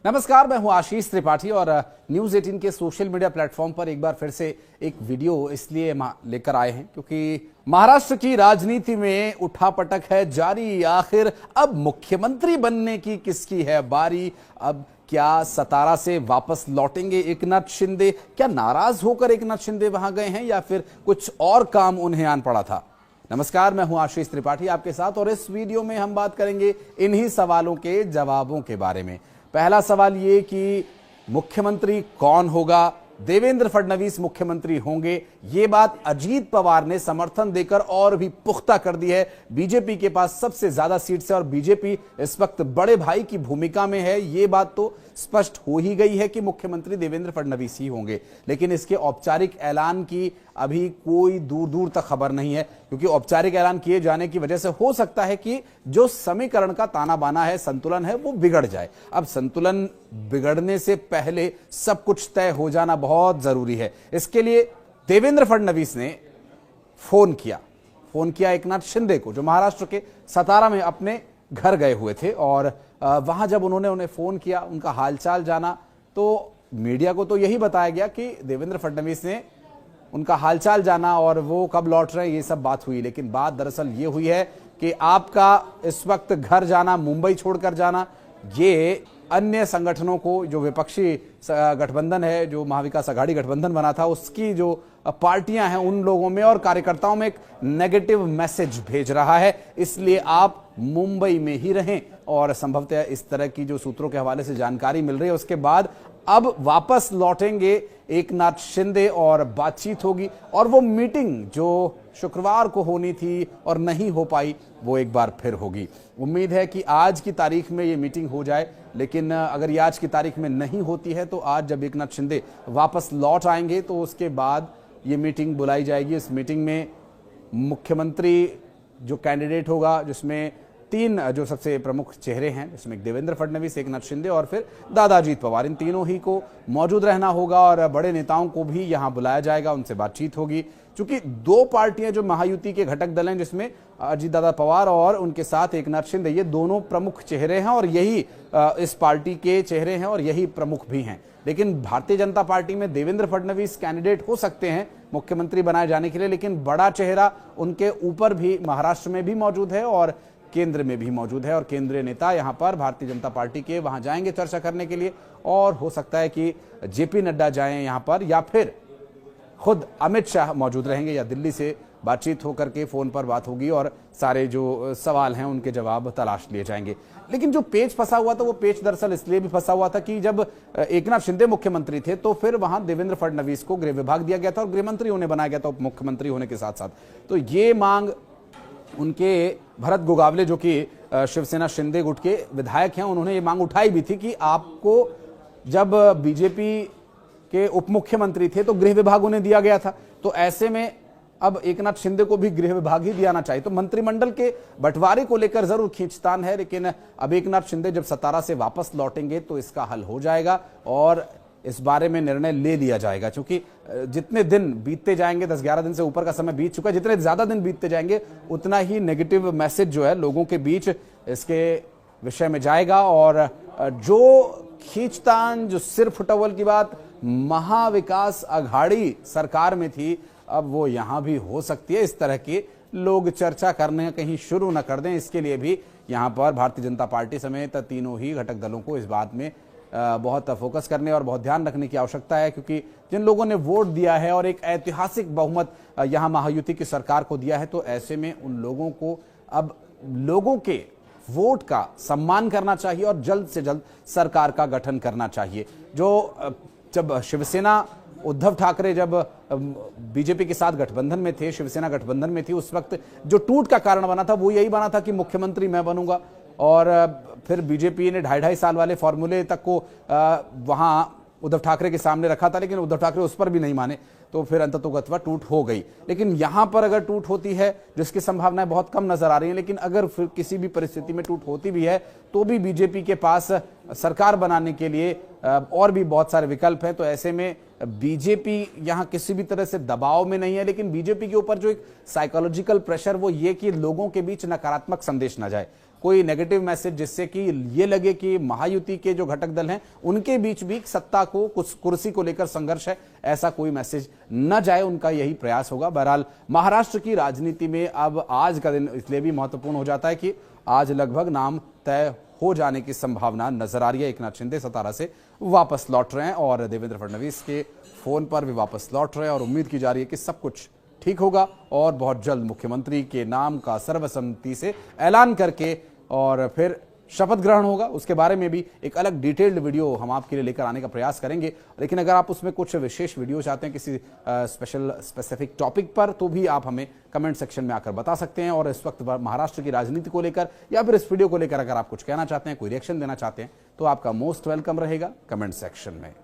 नमस्कार, मैं हूं आशीष त्रिपाठी और न्यूज 18 के सोशल मीडिया प्लेटफॉर्म पर एक बार फिर से एक वीडियो इसलिए लेकर आए हैं क्योंकि महाराष्ट्र की राजनीति में उठापटक है जारी। आखिर अब मुख्यमंत्री बनने की किसकी है बारी? अब क्या सतारा से वापस लौटेंगे एकनाथ शिंदे? क्या नाराज होकर एकनाथ शिंदे वहां गए हैं या फिर कुछ और काम उन्हें आन पड़ा था? नमस्कार, मैं हूं आशीष त्रिपाठी आपके साथ और इस वीडियो में हम बात करेंगे इन्हीं सवालों के जवाबों के बारे में। पहला सवाल ये कि मुख्यमंत्री कौन होगा? देवेंद्र फडणवीस मुख्यमंत्री होंगे, ये बात अजीत पवार ने समर्थन देकर और भी पुख्ता कर दी है। बीजेपी के पास सबसे ज्यादा सीट्स है और बीजेपी इस वक्त बड़े भाई की भूमिका में है, ये बात तो स्पष्ट हो ही गई है कि मुख्यमंत्री देवेंद्र फडणवीस ही होंगे। लेकिन इसके औपचारिक ऐलान की अभी कोई दूर दूर तक खबर नहीं है क्योंकि औपचारिक ऐलान किए जाने की वजह से हो सकता है कि जो समीकरण का ताना बाना है, संतुलन है, वो बिगड़ जाए। अब संतुलन बिगड़ने से पहले सब कुछ तय हो जाना बहुत जरूरी है। इसके लिए देवेंद्र फडणवीस ने फोन किया एकनाथ शिंदे को, जो महाराष्ट्र के सतारा में अपने घर गए हुए थे। और वहां जब उन्होंने उन्हें फोन किया, उनका हालचाल जाना, तो मीडिया को तो यही बताया गया कि देवेंद्र फडणवीस ने उनका हालचाल जाना और वो कब लौट रहे हैं ये सब बात हुई। लेकिन बात दरअसल ये हुई है कि आपका इस वक्त घर जाना, मुंबई छोड़कर जाना, ये अन्य संगठनों को, जो विपक्षी गठबंधन है, जो महाविकास आघाड़ी गठबंधन बना था, उसकी जो पार्टियां हैं उन लोगों में और कार्यकर्ताओं में एक नेगेटिव मैसेज भेज रहा है। इसलिए आप मुंबई में ही रहें। और संभवतः इस तरह की जो सूत्रों के हवाले से जानकारी मिल रही है, उसके बाद अब वापस लौटेंगे एकनाथ शिंदे और बातचीत होगी। और वो मीटिंग जो शुक्रवार को होनी थी और नहीं हो पाई, वो एक बार फिर होगी। उम्मीद है कि आज की तारीख में ये मीटिंग हो जाए। लेकिन अगर ये आज की तारीख में नहीं होती है तो आज जब एकनाथ शिंदे वापस लौट आएंगे तो उसके बाद ये मीटिंग बुलाई जाएगी। इस मीटिंग में मुख्यमंत्री जो कैंडिडेट होगा, जिसमें तीन जो सबसे प्रमुख चेहरे हैं, जिसमें देवेंद्र फडणवीस, एकनाथ शिंदे और फिर दादा अजीत पवार, इन तीनों ही को मौजूद रहना होगा और बड़े नेताओं को भी यहां बुलाया जाएगा, उनसे बातचीत होगी। क्योंकि दो पार्टियां जो महायुति के घटक दल हैं, जिसमें अजीत दादा पवार और उनके साथ एकनाथ शिंदे, ये दोनों प्रमुख चेहरे हैं और यही इस पार्टी के चेहरे हैं और यही प्रमुख भी हैं। लेकिन भारतीय जनता पार्टी में देवेंद्र फडणवीस कैंडिडेट हो सकते हैं मुख्यमंत्री बनाए जाने के लिए, लेकिन बड़ा चेहरा उनके ऊपर भी महाराष्ट्र में भी मौजूद है और केंद्र में भी मौजूद है। और केंद्रीय नेता यहां पर भारतीय जनता पार्टी के वहां जाएंगे चर्चा करने के लिए। और हो सकता है कि जेपी नड्डा जाएं यहां पर, या फिर खुद अमित शाह मौजूद रहेंगे, या दिल्ली से बातचीत होकर के फोन पर बात होगी और सारे जो सवाल हैं उनके जवाब तलाश लिए जाएंगे। लेकिन जो पेच फंसा हुआ था, वो पेच दरअसल इसलिए भी फंसा हुआ था कि जब एकनाथ शिंदे मुख्यमंत्री थे तो फिर वहां देवेंद्र फडणवीस को गृह विभाग दिया गया था और गृह मंत्री उन्हें बनाया गया था उप मुख्यमंत्री होने के साथ साथ। तो ये मांग उनके भरत गोगावले, जो कि शिवसेना शिंदे गुट के विधायक हैं, उन्होंने ये मांग उठाई भी थी कि आपको जब बीजेपी के उप मुख्यमंत्री थे तो गृह विभाग उन्हें दिया गया था, तो ऐसे में अब एकनाथ शिंदे को भी गृह विभाग ही दिया जाना चाहिए। तो मंत्रिमंडल के बंटवारे को लेकर जरूर खींचतान है, लेकिन अब एकनाथ शिंदे जब सतारा से वापस लौटेंगे तो इसका हल हो जाएगा और इस बारे में निर्णय ले लिया जाएगा। क्योंकि जितने दिन बीतते जाएंगे, 10-11 दिन से ऊपर का समय बीत चुका है, जितने ज्यादा दिन बीतते जाएंगे उतना ही नेगेटिव मैसेज जो है लोगों के बीच इसके विषय में जाएगा। और जो खींचतान, जो सिर फुटवल की बात महाविकास आघाड़ी सरकार में थी, अब वो यहां भी हो सकती है। इस तरह के लोग चर्चा करने कहीं शुरू न कर दें, इसके लिए भी यहां पर भारतीय जनता पार्टी समेत तीनों ही घटक दलों को इस बात में बहुत फोकस करने और बहुत ध्यान रखने की आवश्यकता है। क्योंकि जिन लोगों ने वोट दिया है और एक ऐतिहासिक बहुमत यहां महायुति की सरकार को दिया है, तो ऐसे में उन लोगों को अब लोगों के वोट का सम्मान करना चाहिए और जल्द से जल्द सरकार का गठन करना चाहिए। जब शिवसेना, उद्धव ठाकरे जब बीजेपी के साथ गठबंधन में थे, शिवसेना गठबंधन में थी, उस वक्त जो टूट का कारण बना था वो यही बना था कि मुख्यमंत्री मैं बनूंगा। और फिर बीजेपी ने 2.5 साल वाले फॉर्मूले तक को वहां उद्धव ठाकरे के सामने रखा था, लेकिन उद्धव ठाकरे उस पर भी नहीं माने, तो फिर अंततोगत्वा टूट हो गई। लेकिन यहां पर अगर टूट होती है, जिसकी संभावनाएं बहुत कम नजर आ रही हैं, लेकिन अगर फिर किसी भी परिस्थिति में टूट होती भी है तो भी बीजेपी के पास सरकार बनाने के लिए और भी बहुत सारे विकल्प हैं। तो ऐसे में बीजेपी यहां किसी भी तरह से दबाव में नहीं है, लेकिन बीजेपी के ऊपर जो एक साइकोलॉजिकल प्रेशर वो ये कि लोगों के बीच नकारात्मक संदेश ना जाए। कोई नेगेटिव मैसेज जिससे कि ये लगे कि महायुति के जो घटक दल हैं उनके बीच भी सत्ता को, कुछ कुर्सी को लेकर संघर्ष है, ऐसा कोई मैसेज न जाए, उनका यही प्रयास होगा। बहरहाल महाराष्ट्र की राजनीति में अब आज का दिन इसलिए भी महत्वपूर्ण हो जाता है कि आज लगभग नाम तय हो जाने की संभावना नजर आ रही है। एकनाथ शिंदे सतारा से वापस लौट रहे हैं और देवेंद्र फडणवीस के फोन पर भी वापस लौट रहे हैं और उम्मीद की जा रही है कि सब कुछ ठीक होगा और बहुत जल्द मुख्यमंत्री के नाम का सर्वसम्मति से ऐलान करके और फिर शपथ ग्रहण होगा। उसके बारे में भी एक अलग डिटेल्ड वीडियो हम आपके लिए लेकर आने का प्रयास करेंगे। लेकिन अगर आप उसमें कुछ विशेष वीडियो चाहते हैं किसी स्पेसिफिक टॉपिक पर, तो भी आप हमें कमेंट सेक्शन में आकर बता सकते हैं। और इस वक्त महाराष्ट्र की राजनीति को लेकर या फिर इस वीडियो को लेकर अगर आप कुछ कहना चाहते हैं, कोई रिएक्शन देना चाहते हैं, तो आपका मोस्ट वेलकम रहेगा कमेंट सेक्शन में।